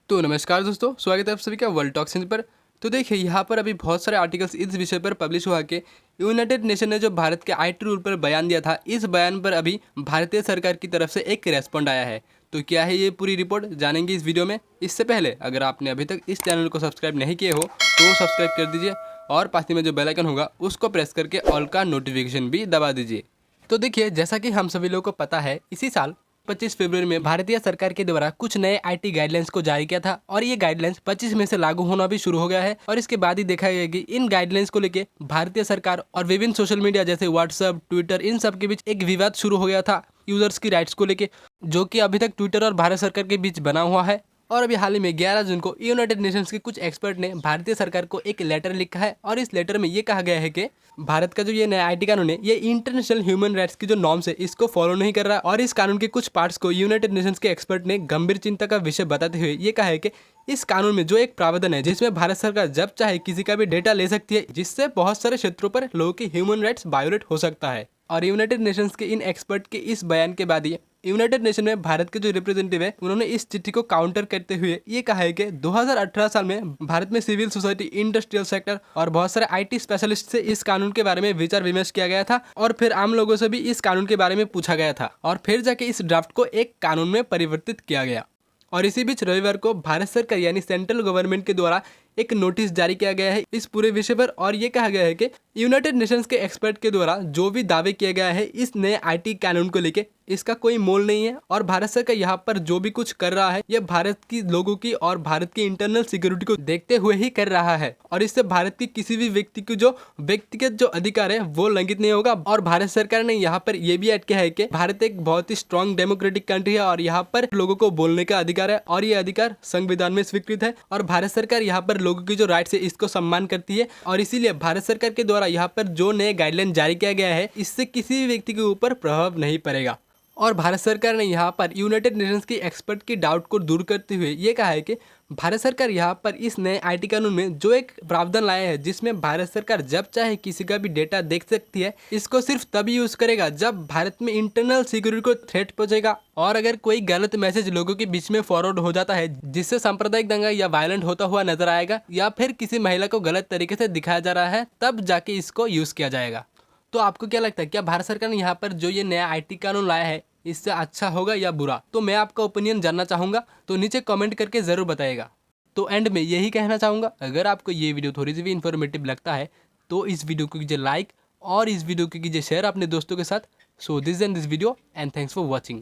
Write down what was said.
तो नमस्कार दोस्तों, स्वागत है आप सभी का वर्ल्ड टॉक्स हिंदी पर। तो देखिए, यहाँ पर अभी बहुत सारे आर्टिकल्स इस विषय पर पब्लिश हुआ कि यूनाइटेड नेशन ने जो भारत के आईटी रूल पर बयान दिया था, इस बयान पर अभी भारतीय सरकार की तरफ से एक रेस्पॉन्ड आया है। तो क्या है ये पूरी रिपोर्ट, जानेंगे इस वीडियो में। इससे पहले अगर आपने अभी तक इस चैनल को सब्सक्राइब नहीं किए हो तो सब्सक्राइब कर दीजिए और पास ही में जो बेल आइकन होगा उसको प्रेस करके ऑल का नोटिफिकेशन भी दबा दीजिए। तो देखिए, जैसा कि हम सभी लोगों को पता है, इसी साल 25 फरवरी में भारतीय सरकार के द्वारा कुछ नए आईटी गाइडलाइंस को जारी किया था और ये गाइडलाइंस 25 में से लागू होना भी शुरू हो गया है। और इसके बाद ही देखा गया कि इन गाइडलाइंस को लेके भारतीय सरकार और विभिन्न सोशल मीडिया जैसे व्हाट्सएप, ट्विटर, इन सब के बीच एक विवाद शुरू हो गया था यूजर्स की राइट्स को लेके, जो कि अभी तक ट्विटर और भारत सरकार के बीच बना हुआ है। और अभी हाल ही में 11 जून को यूनाइटेड नेशंस के कुछ एक्सपर्ट ने भारतीय सरकार को एक लेटर लिखा है और इस लेटर में ये कहा गया है कि भारत का जो ये नया आईटी कानून है, ये इंटरनेशनल ह्यूमन राइट्स की जो नॉर्म्स है इसको फॉलो नहीं कर रहा। और इस कानून के कुछ पार्ट्स को यूनाइटेड नेशंस के एक्सपर्ट ने गंभीर चिंता का विषय बताते हुए ये कहा है कि इस कानून में जो एक प्रावधान है जिसमें भारत सरकार जब चाहे किसी का भी डेटा ले सकती है, जिससे बहुत सारे क्षेत्रों पर लोगों की ह्यूमन राइट्स वायोलेट हो सकता है। और यूनाइटेड नेशंस के इन एक्सपर्ट के इस बयान के बाद ही यूनाइटेड नेशन में भारत के जो रिप्रेजेंटेटिव है, उन्होंने इस चिट्ठी को काउंटर करते हुए ये कहा है कि 2018 साल में भारत में सिविल सोसाइटी, इंडस्ट्रियल सेक्टर और बहुत सारे आईटी स्पेशलिस्ट से इस कानून के बारे में विचार विमर्श किया गया था और फिर आम लोगों से भी इस कानून के बारे में पूछा गया था और फिर जाके इस ड्राफ्ट को एक कानून में परिवर्तित किया गया। और इसी बीच रविवार को भारत सरकार यानी सेंट्रल गवर्नमेंट के द्वारा एक नोटिस जारी किया गया है इस पूरे विषय पर और ये कहा गया है कि यूनाइटेड नेशंस के एक्सपर्ट के द्वारा जो भी दावे किए गए हैं इस नए आईटी कानून को लेके, इसका कोई मोल नहीं है और भारत सरकार यहाँ पर जो भी कुछ कर रहा है यह भारत की लोगों की और भारत की इंटरनल सिक्योरिटी को देखते हुए ही कर रहा है और इससे भारत की किसी भी व्यक्ति की जो व्यक्तिगत जो अधिकार है वो लंघित नहीं होगा। और भारत सरकार ने यहाँ पर यह भी ऐड किया है कि भारत एक बहुत ही स्ट्रॉन्ग डेमोक्रेटिक कंट्री है और यहाँ पर लोगों को बोलने का अधिकार है और ये अधिकार संविधान में स्वीकृत है और भारत सरकार यहाँ पर लोगों की जो राइट्स है इसको सम्मान करती है और इसीलिए भारत सरकार के द्वारा यहाँ पर जो नए गाइडलाइन जारी किया गया है इससे किसी भी व्यक्ति के ऊपर प्रभाव नहीं पड़ेगा। और भारत सरकार ने यहाँ पर यूनाइटेड नेशंस की एक्सपर्ट की डाउट को दूर करते हुए ये कहा है कि भारत सरकार यहाँ पर इस नए आईटी कानून में जो एक प्रावधान लाया है जिसमें भारत सरकार जब चाहे किसी का भी डेटा देख सकती है, इसको सिर्फ तभी यूज करेगा जब भारत में इंटरनल सिक्योरिटी को थ्रेट पहुंचेगा और अगर कोई गलत मैसेज लोगों के बीच में फॉरवर्ड हो जाता है जिससे सांप्रदायिक दंगा या वायलेंट होता हुआ नजर आएगा या फिर किसी महिला को गलत तरीके से दिखाया जा रहा है, तब जाके इसको यूज किया जाएगा। तो आपको क्या लगता है, क्या भारत सरकार ने यहाँ पर जो ये नया आईटी कानून लाया है इससे अच्छा होगा या बुरा? तो मैं आपका ओपिनियन जानना चाहूँगा, तो नीचे कमेंट करके ज़रूर बताइएगा। तो एंड में यही कहना चाहूँगा, अगर आपको ये वीडियो थोड़ी सी भी इन्फॉर्मेटिव लगता है तो इस वीडियो को कीजिए लाइक और इस वीडियो को कीजिए शेयर अपने दोस्तों के साथ। So this and this video and thanks for watching.